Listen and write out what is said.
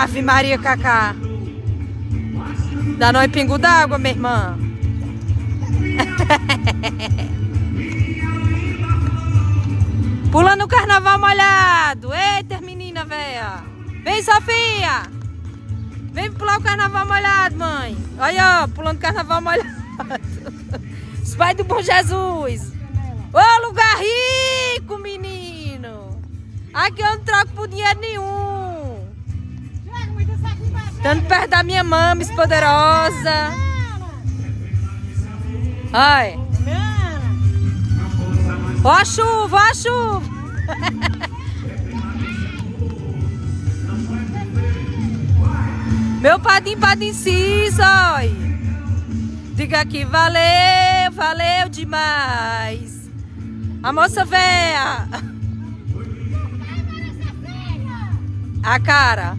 Ave Maria Cacá. Dá nós pingo d'água, minha irmã. Pula no carnaval molhado. Eita, menina véia. Vem, Sofia. Vem pular o carnaval molhado, mãe. Olha, ó, pulando o carnaval molhado. Os pais do Bom Jesus. Ô, lugar rico, menino. Aqui eu não troco por dinheiro nenhum. Estando perto da minha mames poderosa. Ai. Ó a chuva, ó a chuva. Meu padim cis, oi. Diga que valeu, valeu demais. A moça véia. A cara.